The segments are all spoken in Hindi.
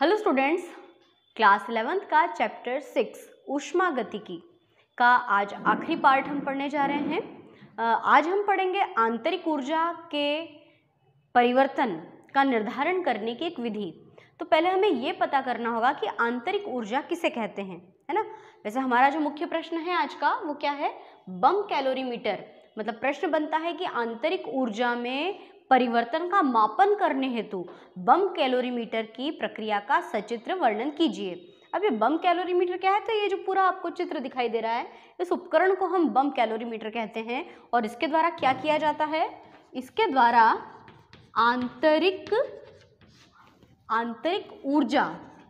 हेलो स्टूडेंट्स, क्लास 11th का चैप्टर 6 ऊष्मागतिकी का आज आखिरी पार्ट हम पढ़ने जा रहे हैं। आज हम पढ़ेंगे आंतरिक ऊर्जा के परिवर्तन का निर्धारण करने की एक विधि। तो पहले हमें ये पता करना होगा कि आंतरिक ऊर्जा किसे कहते हैं, है ना। वैसे हमारा जो मुख्य प्रश्न है आज का वो क्या है, बम कैलोरीमीटर। मतलब प्रश्न बनता है कि आंतरिक ऊर्जा में परिवर्तन का मापन करने हेतु बम कैलोरीमीटर की प्रक्रिया का सचित्र वर्णन कीजिए। अब ये बम कैलोरीमीटर क्या है, तो ये जो पूरा आपको चित्र दिखाई दे रहा है, इस उपकरण को हम बम कैलोरीमीटर कहते हैं। और इसके द्वारा क्या किया जाता है, इसके द्वारा आंतरिक ऊर्जा,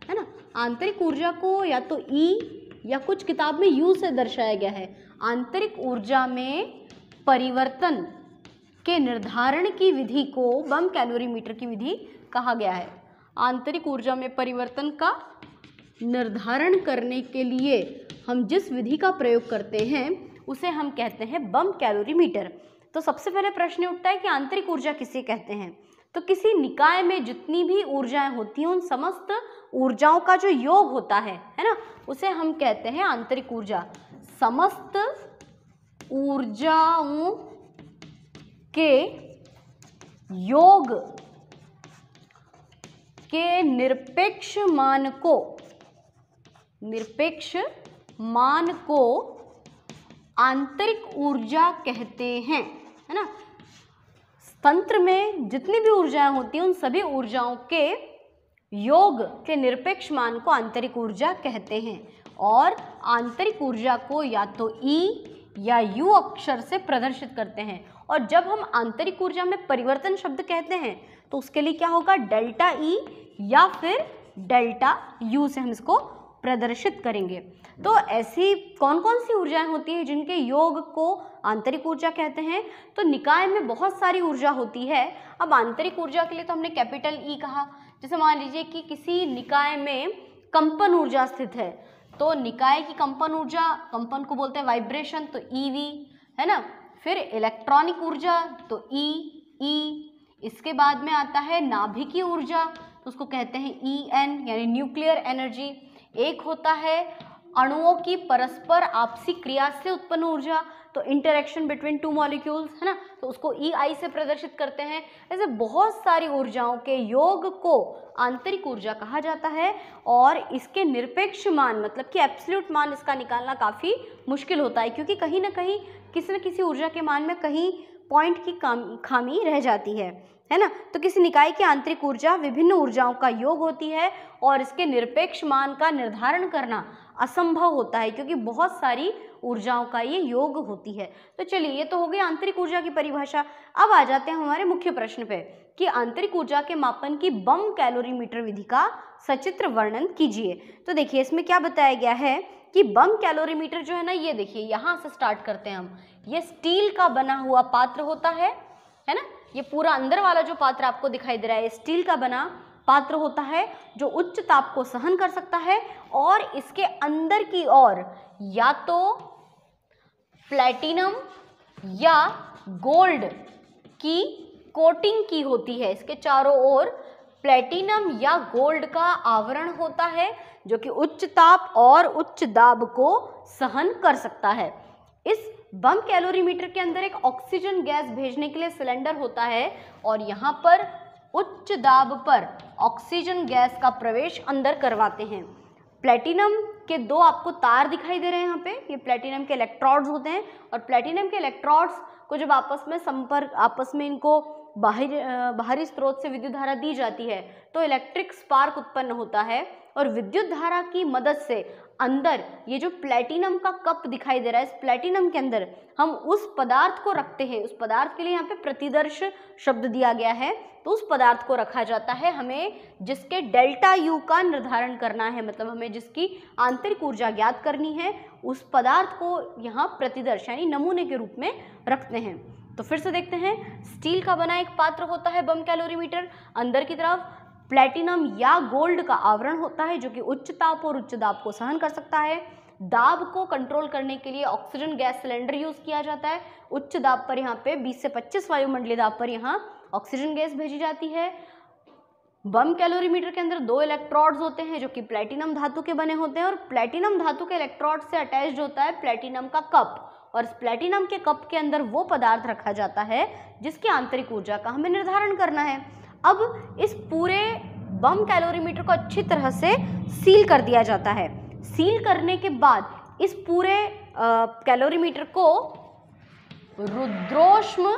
है ना, आंतरिक ऊर्जा को या तो ई या कुछ किताब में यू से दर्शाया गया है। आंतरिक ऊर्जा में परिवर्तन के निर्धारण की विधि को बम कैलोरीमीटर की विधि कहा गया है। आंतरिक ऊर्जा में परिवर्तन का निर्धारण करने के लिए हम जिस विधि का प्रयोग करते हैं उसे हम कहते हैं बम कैलोरीमीटर। तो सबसे पहले प्रश्न उठता है कि आंतरिक ऊर्जा किसे कहते हैं। तो किसी निकाय में जितनी भी ऊर्जाएं होती हैं उन समस्त ऊर्जाओं का जो योग होता है ना, उसे हम कहते हैं आंतरिक ऊर्जा। समस्त ऊर्जाओं के योग के निरपेक्ष मान को आंतरिक ऊर्जा कहते हैं, है ना। तंत्र में जितनी भी ऊर्जाएं होती हैं उन सभी ऊर्जाओं के योग के निरपेक्ष मान को आंतरिक ऊर्जा कहते हैं। और आंतरिक ऊर्जा को या तो ई या यू अक्षर से प्रदर्शित करते हैं। और जब हम आंतरिक ऊर्जा में परिवर्तन शब्द कहते हैं तो उसके लिए क्या होगा, डेल्टा ई या फिर डेल्टा यू से हम इसको प्रदर्शित करेंगे। तो ऐसी कौन कौन सी ऊर्जाएं होती हैं जिनके योग को आंतरिक ऊर्जा कहते हैं। तो निकाय में बहुत सारी ऊर्जा होती है। अब आंतरिक ऊर्जा के लिए तो हमने कैपिटल ई कहा। जैसे मान लीजिए कि किसी निकाय में कंपन ऊर्जा स्थित है, तो निकाय की कंपन ऊर्जा, कंपन को बोलते हैं वाइब्रेशन, तो ईवी, है ना। फिर इलेक्ट्रॉनिक ऊर्जा तो ई। इसके बाद में आता है नाभिकीय ऊर्जा, तो उसको कहते हैं EN यानी न्यूक्लियर एनर्जी। एक होता है अणुओं की परस्पर आपसी क्रिया से उत्पन्न ऊर्जा, तो इंटरेक्शन बिटवीन टू मॉलिक्यूल्स, है ना, तो उसको EI से प्रदर्शित करते हैं। ऐसे बहुत सारी ऊर्जाओं के योग को आंतरिक ऊर्जा कहा जाता है। और इसके निरपेक्ष मान मतलब कि एब्सोल्यूट मान इसका निकालना काफ़ी मुश्किल होता है, क्योंकि कहीं ना कहीं किसी न किसी ऊर्जा के मान में कहीं पॉइंट की खामी रह जाती है ना। तो किसी निकाय की आंतरिक ऊर्जा विभिन्न ऊर्जाओं का योग होती है और इसके निरपेक्ष मान का निर्धारण करना असंभव होता है, क्योंकि बहुत सारी ऊर्जाओं का ये योग होती है। तो चलिए, ये तो हो गई आंतरिक ऊर्जा की परिभाषा। अब आ जाते हैं हमारे मुख्य प्रश्न पे कि आंतरिक ऊर्जा के मापन की बम कैलोरीमीटर विधि का सचित्र वर्णन कीजिए। तो देखिए, इसमें क्या बताया गया है कि बम कैलोरीमीटर जो है ना, ये देखिए यहाँ से स्टार्ट करते हैं हम। ये स्टील का बना हुआ पात्र होता है ना। ये पूरा अंदर वाला जो पात्र आपको दिखाई दे रहा है, ये स्टील का बना पात्र होता है जो उच्च ताप को सहन कर सकता है। और इसके अंदर की ओर या तो प्लैटिनम या गोल्ड की कोटिंग की होती है। इसके चारों ओर प्लैटिनम या गोल्ड का आवरण होता है जो कि उच्च ताप और उच्च दाब को सहन कर सकता है। इस बम कैलोरीमीटर के अंदर एक ऑक्सीजन गैस भेजने के लिए सिलेंडर होता है और यहाँ पर उच्च दाब पर ऑक्सीजन गैस का प्रवेश अंदर करवाते हैं। प्लैटिनम के दो आपको तार दिखाई दे रहे हैं यहाँ पे, ये प्लैटिनम के इलेक्ट्रोड्स होते हैं। और प्लैटिनम के इलेक्ट्रोड्स को जब आपस में इनको बाहरी स्रोत से विद्युत धारा दी जाती है तो इलेक्ट्रिक स्पार्क उत्पन्न होता है। और विद्युत धारा की मदद से अंदर ये जो प्लैटिनम का कप दिखाई दे रहा है, इस प्लैटिनम के अंदर हम उस पदार्थ को रखते हैं। उस पदार्थ के लिए यहाँ पे प्रतिदर्श शब्द दिया गया है, तो उस पदार्थ को रखा जाता है हमें जिसके डेल्टा यू का निर्धारण करना है। मतलब हमें जिसकी आंतरिक ऊर्जा ज्ञात करनी है, उस पदार्थ को यहाँ प्रतिदर्श यानी नमूने के रूप में रखते हैं। तो फिर से देखते हैं, स्टील का बना एक पात्र होता है बम कैलोरीमीटर। अंदर की तरफ प्लैटिनम या गोल्ड का आवरण होता है जो कि उच्च ताप और उच्च दाब को सहन कर सकता है। दाब को कंट्रोल करने के लिए ऑक्सीजन गैस सिलेंडर यूज किया जाता है। उच्च दाब पर यहाँ पे 20 से 25 वायुमंडलीय दाब पर यहाँ ऑक्सीजन गैस भेजी जाती है। बम कैलोरीमीटर के अंदर 2 इलेक्ट्रोड्स होते हैं जो कि प्लेटिनम धातु के बने होते हैं, और प्लेटिनम धातु के इलेक्ट्रोड से अटैच्ड होता है प्लेटिनम का कप, और इस प्लेटिनम के कप के अंदर वो पदार्थ रखा जाता है जिसकी आंतरिक ऊर्जा का हमें निर्धारण करना है। अब इस पूरे बम कैलोरीमीटर को अच्छी तरह से सील कर दिया जाता है। सील करने के बाद इस पूरे कैलोरीमीटर को रुद्रोष्म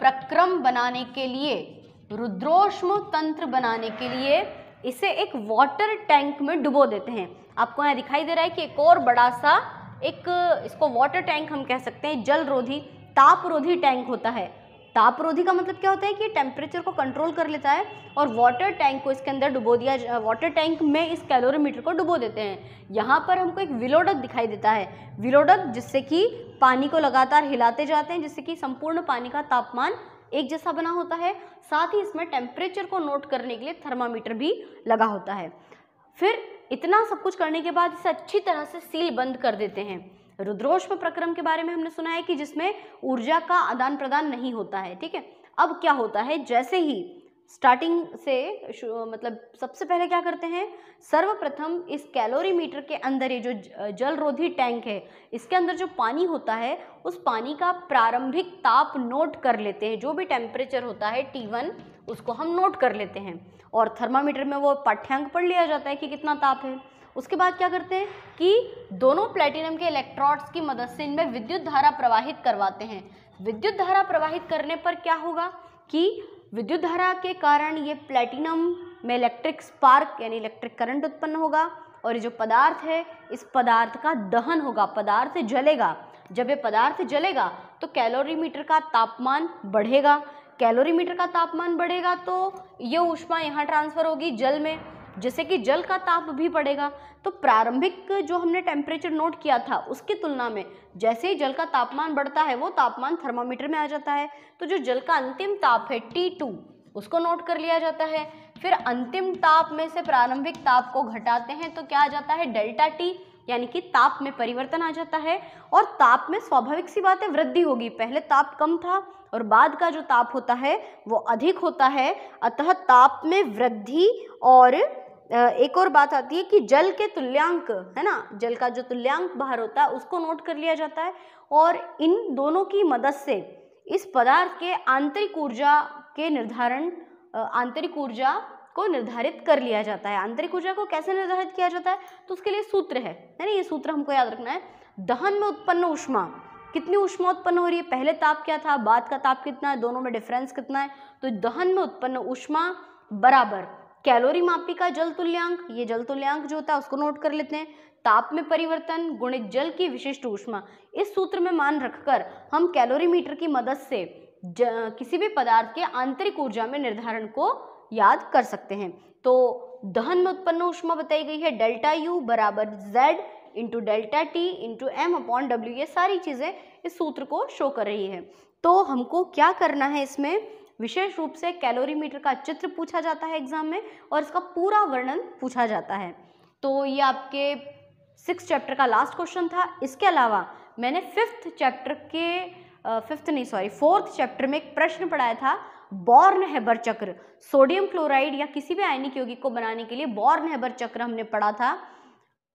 प्रक्रम बनाने के लिए, रुद्रोष्म तंत्र बनाने के लिए इसे एक वाटर टैंक में डुबो देते हैं। आपको यहाँ दिखाई दे रहा है कि एक और बड़ा सा इसको वाटर टैंक हम कह सकते हैं, जलरोधी तापरोधी टैंक होता है। तापरोधी का मतलब क्या होता है कि टेम्परेचर को कंट्रोल कर लेता है, और वाटर टैंक को इसके अंदर डुबो दिया, वाटर टैंक में इस कैलोरीमीटर को डुबो देते हैं। यहाँ पर हमको एक विलोडक दिखाई देता है, विलोडक जिससे कि पानी को लगातार हिलाते जाते हैं जिससे कि संपूर्ण पानी का तापमान एक जैसा बना होता है। साथ ही इसमें टेम्परेचर को नोट करने के लिए थर्मामीटर भी लगा होता है। फिर इतना सब कुछ करने के बाद इसे अच्छी तरह से सील बंद कर देते हैं। रुद्रोष्म प्रक्रम के बारे में हमने सुना है कि जिसमें ऊर्जा का आदान प्रदान नहीं होता है, ठीक है। अब क्या होता है, जैसे ही स्टार्टिंग से मतलब सबसे पहले क्या करते हैं, सर्वप्रथम इस कैलोरीमीटर के अंदर ये जो जलरोधी टैंक है इसके अंदर जो पानी होता है उस पानी का प्रारंभिक ताप नोट कर लेते हैं। जो भी टेम्परेचर होता है T1 उसको हम नोट कर लेते हैं, और थर्मामीटर में वो पाठ्यांक पढ़ लिया जाता है कि कितना ताप है। उसके बाद क्या करते हैं कि दोनों प्लेटिनम के इलेक्ट्रोड्स की मदद से इनमें विद्युत धारा प्रवाहित करवाते हैं। विद्युत धारा प्रवाहित करने पर क्या होगा कि विद्युत धारा के कारण ये प्लेटिनम में इलेक्ट्रिक स्पार्क यानी इलेक्ट्रिक करंट उत्पन्न होगा, और ये जो पदार्थ है इस पदार्थ का दहन होगा, पदार्थ जलेगा। जब ये पदार्थ जलेगा तो कैलोरीमीटर का तापमान बढ़ेगा। कैलोरीमीटर का तापमान बढ़ेगा तो ये ऊष्मा यहाँ ट्रांसफर होगी जल में, जिससे कि जल का ताप भी बढ़ेगा। तो प्रारंभिक जो हमने टेम्परेचर नोट किया था उसकी तुलना में जैसे ही जल का तापमान बढ़ता है वो तापमान थर्मामीटर में आ जाता है। तो जो जल का अंतिम ताप है T2 उसको नोट कर लिया जाता है। फिर अंतिम ताप में से प्रारंभिक ताप को घटाते हैं तो क्या आ जाता है डेल्टा T, यानी कि ताप में परिवर्तन आ जाता है। और ताप में स्वाभाविक सी बात है वृद्धि होगी, पहले ताप कम था और बाद का जो ताप होता है वो अधिक होता है, अतः ताप में वृद्धि। और एक और बात आती है कि जल के तुल्यांक है ना, जल का जो तुल्यांक बाहर होता है उसको नोट कर लिया जाता है, और इन दोनों की मदद से इस पदार्थ के आंतरिक ऊर्जा के निर्धारण, आंतरिक ऊर्जा को निर्धारित कर लिया जाता है। आंतरिक ऊर्जा को कैसे निर्धारित किया जाता है तो उसके लिए सूत्र है ना, ये सूत्र हमको याद रखना है। दहन में उत्पन्न ऊष्मा, कितनी ऊष्मा उत्पन्न हो रही है, पहले ताप क्या था, बाद का ताप कितना है, दोनों में डिफरेंस कितना है। तो दहन में उत्पन्न ऊष्मा बराबर कैलोरी मापी का जल तुल्यांक, ये जल तुल्यांक जो होता है उसको नोट कर लेते हैं, ताप में परिवर्तन गुणित जल की विशिष्ट ऊष्मा। इस सूत्र में मान रखकर हम कैलोरीमीटर की मदद से किसी भी पदार्थ के आंतरिक ऊर्जा में निर्धारण को याद कर सकते हैं। तो दहन में उत्पन्न ऊष्मा बताई गई है डेल्टा U बराबर Z into delta T into M/W, ये सारी चीज़ें इस सूत्र को शो कर रही है। तो हमको क्या करना है, इसमें विशेष रूप से कैलोरीमीटर का चित्र पूछा जाता है एग्जाम में और इसका पूरा वर्णन पूछा जाता है। तो ये आपके 6th चैप्टर का लास्ट क्वेश्चन था। इसके अलावा मैंने 4th चैप्टर में एक प्रश्न पढ़ाया था, बॉर्न-हेबर चक्र। सोडियम क्लोराइड या किसी भी आयनिक यौगिक को बनाने के लिए बॉर्न-हेबर चक्र हमने पढ़ा था।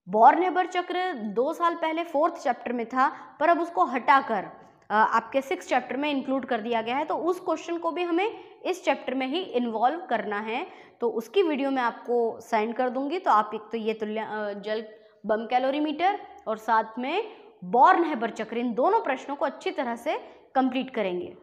बॉर्न-हेबर चक्र 2 साल पहले 4th चैप्टर में था, पर अब उसको हटाकर आपके 6th चैप्टर में इंक्लूड कर दिया गया है। तो उस क्वेश्चन को भी हमें इस चैप्टर में ही इन्वॉल्व करना है, तो उसकी वीडियो मैं आपको सेंड कर दूंगी। तो आप एक तो ये जल बम कैलोरीमीटर और साथ में बॉर्न-हेबर चक्र, इन दोनों प्रश्नों को अच्छी तरह से कंप्लीट करेंगे।